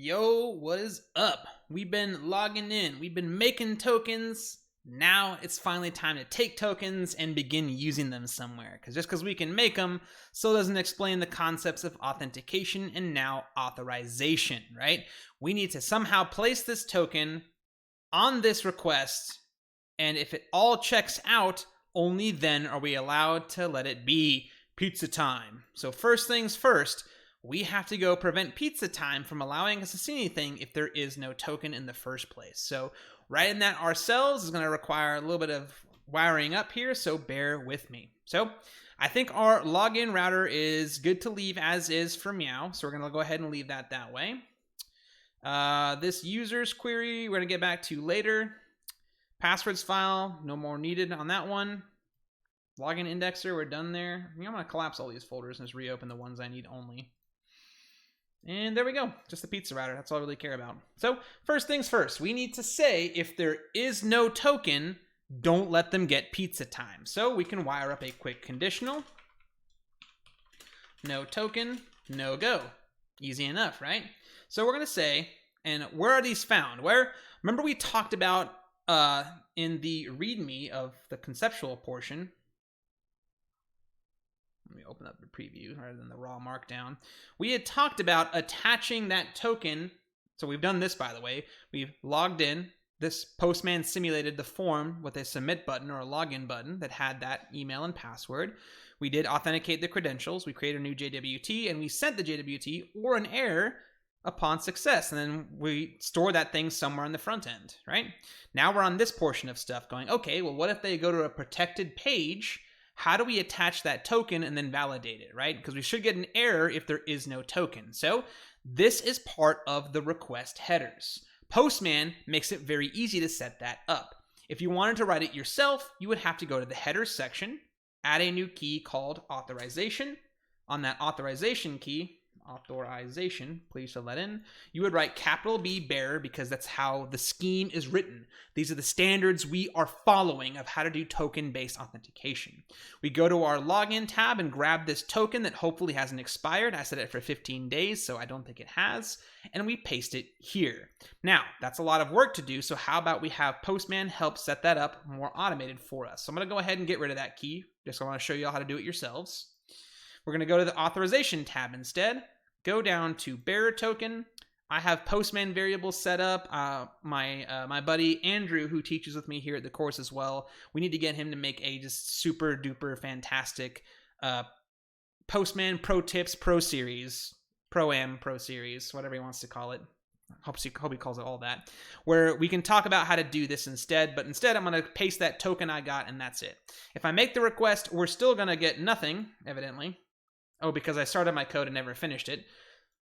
Yo, what is up? We've been logging in, we've been making tokens. Now it's finally time to take tokens and begin using them somewhere. Because just because we can make them still doesn't explain the concepts of authentication and now authorization, right? We need to somehow place this token on this request, and if it all checks out, only then are we allowed to let it be pizza time. So first things first, we have to go prevent pizza time from allowing us to see anything if there is no token in the first place. So writing that ourselves is going to require a little bit of wiring up here, so bear with me. So I think our login router is good to leave as is for Meow, so we're going to go ahead and leave that way. This users query, we're going to get back to later. Passwords file, no more needed on that one. Login indexer, we're done there. I'm going to collapse all these folders and just reopen the ones I need only. And there we go, just the pizza router, that's all I really care about. So first things first, we need to say if there is no token, don't let them get pizza time. So we can wire up a quick conditional. No token, no go. Easy enough, right? So we're gonna say, and where are these found? Where, remember we talked about in the README of the conceptual portion. Let me open up the preview rather than the raw markdown. We had talked about attaching that token. So we've done this, by the way. We've logged in. This Postman simulated the form with a submit button or a login button that had that email and password. We did authenticate the credentials. We created a new JWT and we sent the JWT or an error upon success. And then we store that thing somewhere on the front end, right? Now we're on this portion of stuff going, okay, well, what if they go to a protected page? How do we attach that token and then validate it, right? Because we should get an error if there is no token. So this is part of the request headers. Postman makes it very easy to set that up. If you wanted to write it yourself, you would have to go to the headers section, add a new key called authorization. On that authorization key, authorization, please fill that in, you would write capital B bearer because that's how the scheme is written. These are the standards we are following of how to do token-based authentication. We go to our login tab and grab this token that hopefully hasn't expired. I set it for 15 days, so I don't think it has, and we paste it here. Now, that's a lot of work to do, so how about we have Postman help set that up more automated for us. So I'm going to go ahead and get rid of that key. Just want to show you all how to do it yourselves. We're going to go to the authorization tab instead. Go down to bearer token. I have Postman variables set up. My buddy Andrew, who teaches with me here at the course as well, we need to get him to make a just super duper fantastic Postman Pro Tips Pro Series, Pro-Am Pro Series, whatever he wants to call it. Hope he calls it all that, where we can talk about how to do this instead, but instead I'm going to paste that token I got and that's it. If I make the request, we're still going to get nothing, evidently. Oh, because I started my code and never finished it,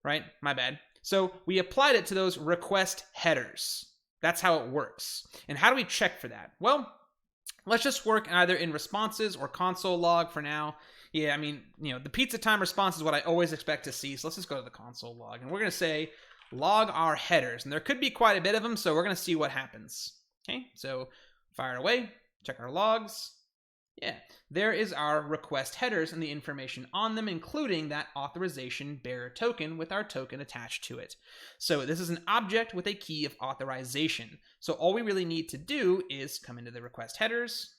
right? My bad. So we applied it to those request headers. That's how it works. And how do we check for that? Well, let's just work either in responses or console log for now. Yeah, I mean, the pizza time response is what I always expect to see. So let's just go to the console log. And we're going to say log our headers. And there could be quite a bit of them, so we're going to see what happens. Okay, so fire away, check our logs. Yeah, there is our request headers and the information on them, including that authorization bearer token with our token attached to it. So this is an object with a key of authorization. So all we really need to do is come into the request headers,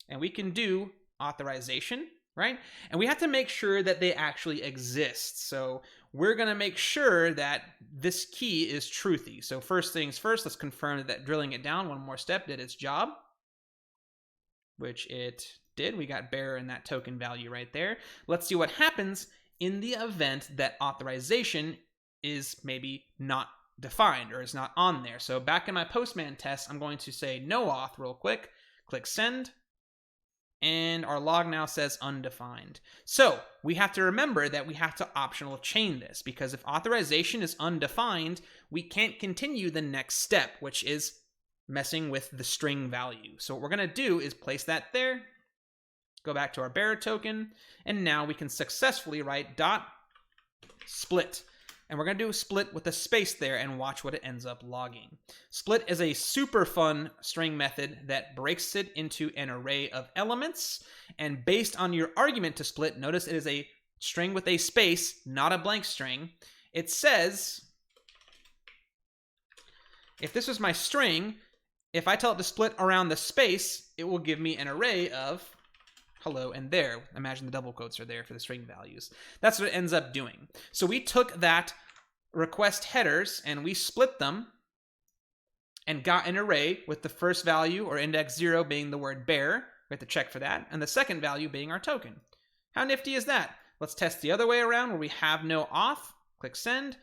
and we can do authorization, right? And we have to make sure that they actually exist. So we're going to make sure that this key is truthy. So first things first, let's confirm that drilling it down one more step did its job, which it did. We got bearer in that token value right there. Let's see what happens in the event that authorization is maybe not defined or is not on there. So back in my Postman test, I'm going to say no auth real quick, click send, and our log now says undefined. So we have to remember that we have to optional chain this, because if authorization is undefined, we can't continue the next step, which is messing with the string value. So what we're going to do is place that there, go back to our bearer token, and now we can successfully write dot split. And we're going to do a split with a space there and watch what it ends up logging. Split is a super fun string method that breaks it into an array of elements. And based on your argument to split, notice it is a string with a space, not a blank string. It says if this was my string, if I tell it to split around the space, it will give me an array of hello and there. Imagine the double quotes are there for the string values. That's what it ends up doing. So we took that request headers and we split them and got an array with the first value, or index 0, being the word bear. We have to check for that. And the second value being our token. How nifty is that? Let's test the other way around where we have no auth. Click send.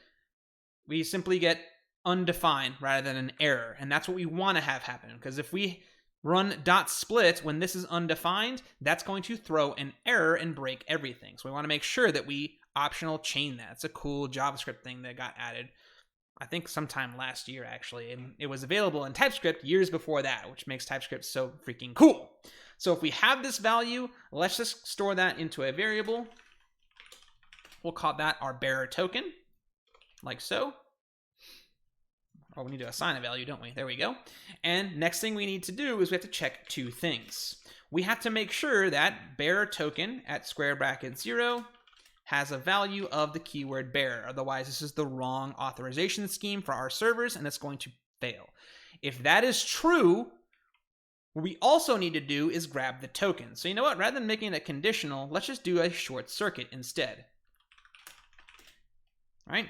We simply get undefined rather than an error. And that's what we want to have happen, because if we run .split when this is undefined, that's going to throw an error and break everything. So we want to make sure that we optional chain that. It's a cool JavaScript thing that got added, I think sometime last year actually, and it was available in TypeScript years before that, which makes TypeScript so freaking cool. So if we have this value, let's just store that into a variable. We'll call that our bearer token, like so. Oh, we need to assign a value, don't we? There we go. And next thing we need to do is we have to check two things. We have to make sure that bearer token at square bracket 0 has a value of the keyword bearer. Otherwise, this is the wrong authorization scheme for our servers, and it's going to fail. If that is true, what we also need to do is grab the token. So you know what? Rather than making it conditional, let's just do a short circuit instead. All right?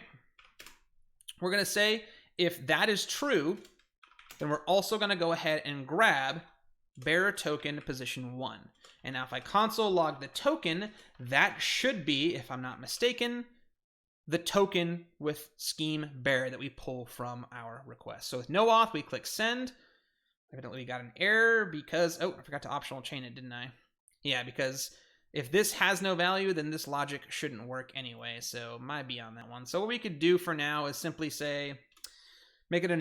We're going to say if that is true, then we're also going to go ahead and grab bearer token position 1. And now if I console log the token, that should be, if I'm not mistaken, the token with scheme bearer that we pull from our request. So with no auth, we click send. Evidently we got an error because, oh, I forgot to optional chain it, didn't I? Yeah, because if this has no value, then this logic shouldn't work anyway. So might be on that one. So what we could do for now is simply say, make it a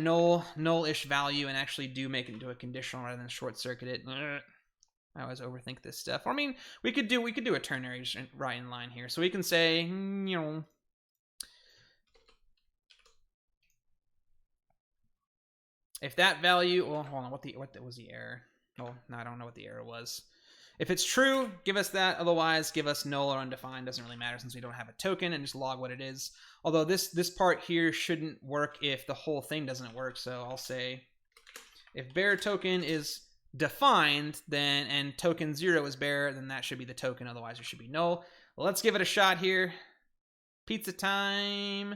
null-ish value and actually do make it into a conditional rather than short circuit it. I always overthink this stuff. I mean, we could do a ternary right in line here. So we can say, if that value, well, hold on, what was the error? Oh, no, I don't know what the error was. If it's true, give us that. Otherwise, give us null or undefined. Doesn't really matter since we don't have a token, and just log what it is. Although this part here shouldn't work if the whole thing doesn't work. So I'll say if bearer token is defined, then and token 0 is bearer, then that should be the token. Otherwise, it should be null. Well, let's give it a shot here. Pizza time.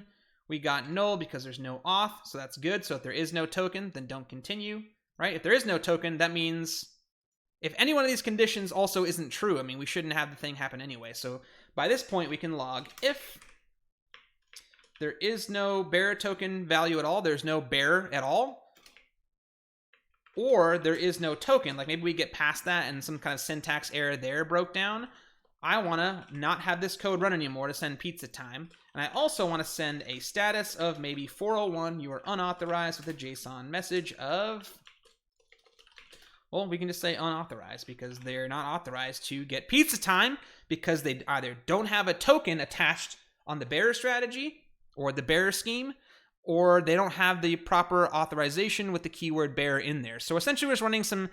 We got null because there's no auth, so that's good. So if there is no token, then don't continue, right? If there is no token, that means if any one of these conditions also isn't true, I mean, we shouldn't have the thing happen anyway. So by this point, we can log if there is no bearer token value at all, there's no bearer at all, or there is no token, like maybe we get past that and some kind of syntax error there broke down, I want to not have this code run anymore to send pizza time. And I also want to send a status of maybe 401, you are unauthorized, with a JSON message of, well, we can just say unauthorized because they're not authorized to get pizza time because they either don't have a token attached on the bearer strategy or the bearer scheme, or they don't have the proper authorization with the keyword bearer in there. So essentially we're just running some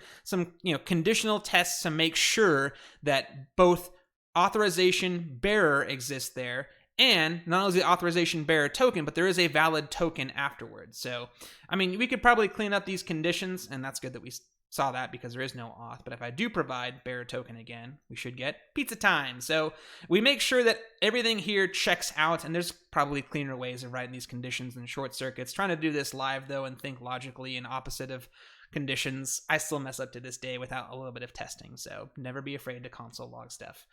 conditional tests to make sure that both authorization bearer exists there, and not only is the authorization bearer token, but there is a valid token afterwards. So, I mean, we could probably clean up these conditions, and that's good that we saw that because there is no auth. But if I do provide bearer token again, we should get pizza time. So we make sure that everything here checks out, and there's probably cleaner ways of writing these conditions than short circuits. Trying to do this live, though, and think logically and opposite of conditions, I still mess up to this day without a little bit of testing. So never be afraid to console log stuff.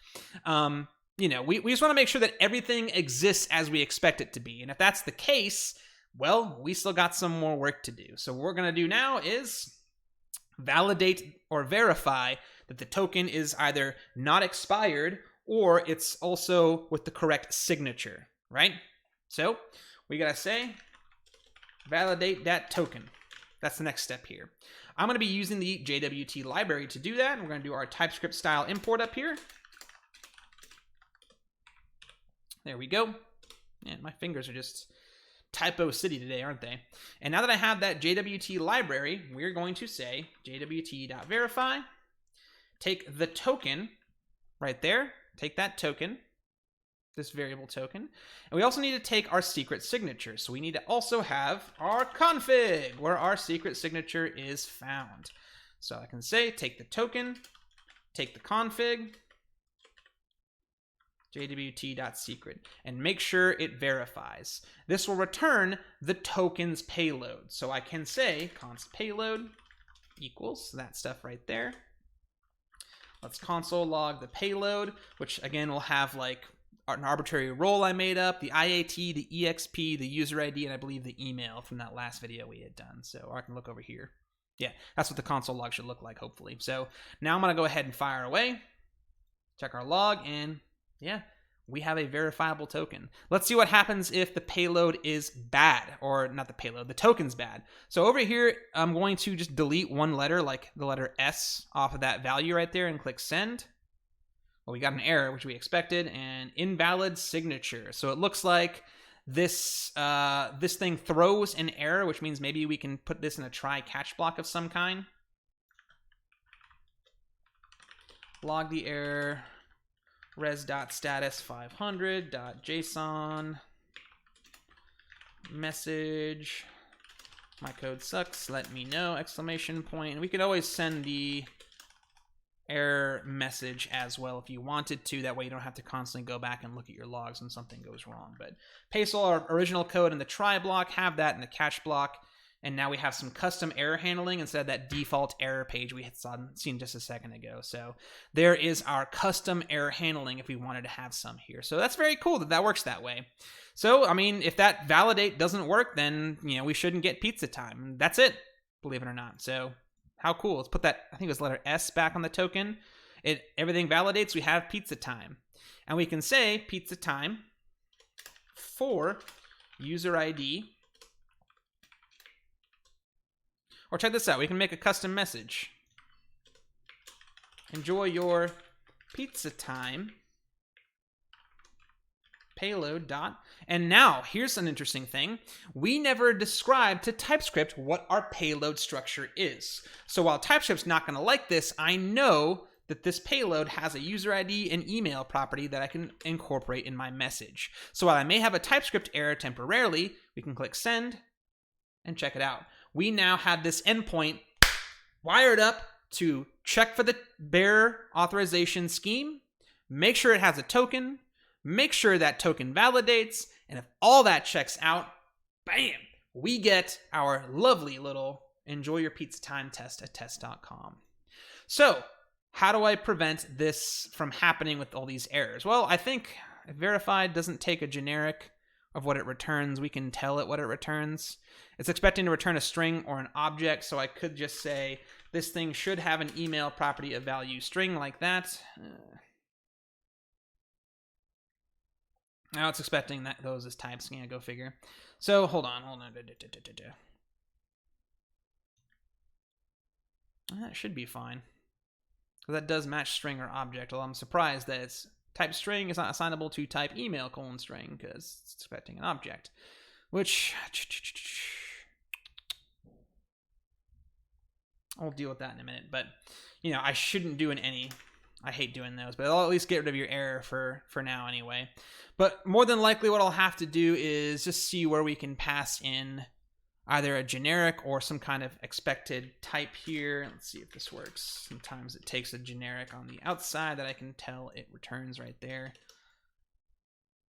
We just want to make sure that everything exists as we expect it to be. And if that's the case, well, we still got some more work to do. So what we're going to do now is validate or verify that the token is either not expired or it's also with the correct signature, right? So we got to say validate that token. That's the next step here. I'm going to be using the JWT library to do that. We're going to do our TypeScript style import up here. There we go. Man, my fingers are just typo city today, aren't they? And now that I have that JWT library, we're going to say this variable token. And we also need to take our secret signature. So we need to also have our config, where our secret signature is found. So I can say take the token, take the config, jwt.secret, and make sure it verifies. This will return the token's payload. So I can say const payload equals that stuff right there. Let's console log the payload, which again will have like an arbitrary role I made up, the IAT, the EXP, the user ID, and I believe the email from that last video we had done. So I can look over here. Yeah, that's what the console log should look like, hopefully. So now I'm going to go ahead and fire away, check our log, and yeah, we have a verifiable token. Let's see what happens if the payload is bad, or not the payload, the token's bad. So over here, I'm going to just delete one letter, like the letter S, off of that value right there and click send. Well, we got an error, which we expected, and invalid signature. So it looks like this thing throws an error, which means maybe we can put this in a try catch block of some kind. Log the error. res.status 500.json message, my code sucks, let me know, exclamation point. And we could always send the error message as well if you wanted to. That way you don't have to constantly go back and look at your logs when something goes wrong. But paste all our original code in the try block, have that in the catch block, and now we have some custom error handling instead of that default error page we had seen just a second ago. So there is our custom error handling if we wanted to have some here. So that's very cool that that works that way. So, I mean, if that validate doesn't work, then, you know, we shouldn't get pizza time. That's it, believe it or not. So how cool. Let's put that, I think it was letter S back on the token. Everything validates, we have pizza time. And we can say pizza time for user ID. Or check this out, we can make a custom message. Enjoy your pizza time payload dot. And now, here's an interesting thing. We never described to TypeScript what our payload structure is. So while TypeScript's not going to like this, I know that this payload has a user ID and email property that I can incorporate in my message. So while I may have a TypeScript error temporarily, we can click send and check it out. We now have this endpoint wired up to check for the bearer authorization scheme, make sure it has a token, make sure that token validates, and if all that checks out, bam, we get our lovely little enjoy your pizza time test at test.com. So how do I prevent this from happening with all these errors? Well, I think if verified doesn't take a generic of what it returns, we can tell it what it returns. It's expecting to return a string or an object, so I could just say this thing should have an email property of value string like that. Now it's expecting that those as types. Yeah, go figure. So hold on. That should be fine. So that does match string or object, although I'm surprised that it's type string is not assignable to type email : string because it's expecting an object, which I'll deal with that in a minute. But, you know, I shouldn't do an any. I hate doing those, but I'll at least get rid of your error for now anyway. But more than likely what I'll have to do is just see where we can pass in either a generic or some kind of expected type here. Let's see if this works. Sometimes it takes a generic on the outside that I can tell it returns right there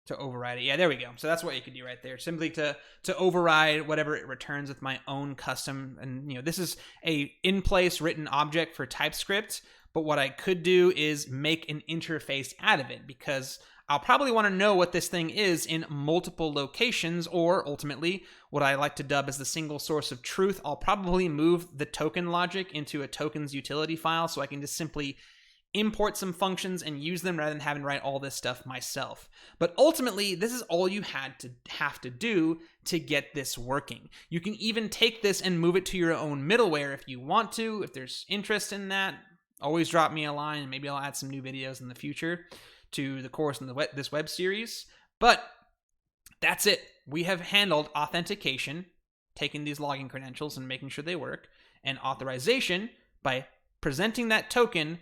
to override it. Yeah, there we go. So that's what you could do right there. Simply to override whatever it returns with my own custom. And, you know, this is a in-place written object for TypeScript, but what I could do is make an interface out of it, because I'll probably want to know what this thing is in multiple locations, or ultimately what I like to dub as the single source of truth. I'll probably move the token logic into a tokens utility file so I can just simply import some functions and use them rather than having to write all this stuff myself. But ultimately, this is all you have to do to get this working. You can even take this and move it to your own middleware if you want to. If there's interest in that, always drop me a line and maybe I'll add some new videos in the future to the course in this web series. But that's it. We have handled authentication, taking these login credentials and making sure they work, and authorization by presenting that token,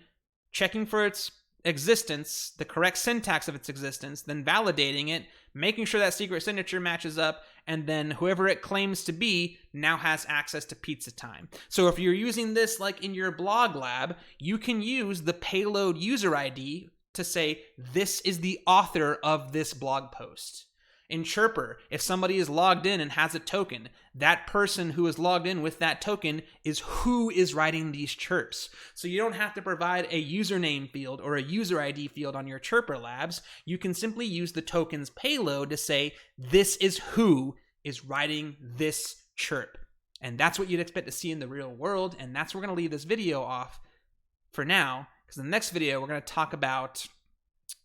checking for its existence, the correct syntax of its existence, then validating it, making sure that secret signature matches up, and then whoever it claims to be now has access to pizza time. So if you're using this like in your blog lab, you can use the payload user ID to say, this is the author of this blog post. In Chirper, if somebody is logged in and has a token, that person who is logged in with that token is who is writing these chirps. So you don't have to provide a username field or a user ID field on your Chirper labs. You can simply use the token's payload to say, this is who is writing this chirp. And that's what you'd expect to see in the real world. And that's where we're going to leave this video off for now, because in the next video, we're going to talk about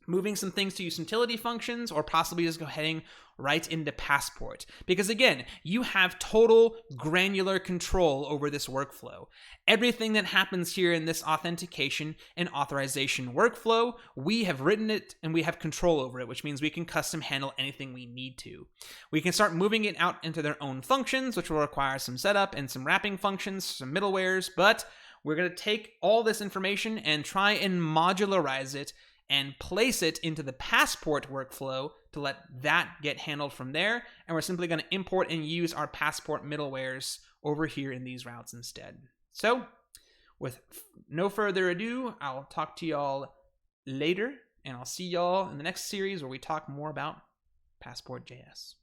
moving some things to use utility functions, or possibly just go heading right into Passport. Because again, you have total granular control over this workflow. Everything that happens here in this authentication and authorization workflow, we have written it and we have control over it, which means we can custom handle anything we need to. We can start moving it out into their own functions, which will require some setup and some wrapping functions, some middlewares, but we're going to take all this information and try and modularize it and place it into the Passport workflow to let that get handled from there. And we're simply going to import and use our Passport middlewares over here in these routes instead. So with no further ado, I'll talk to y'all later, and I'll see y'all in the next series where we talk more about Passport.js.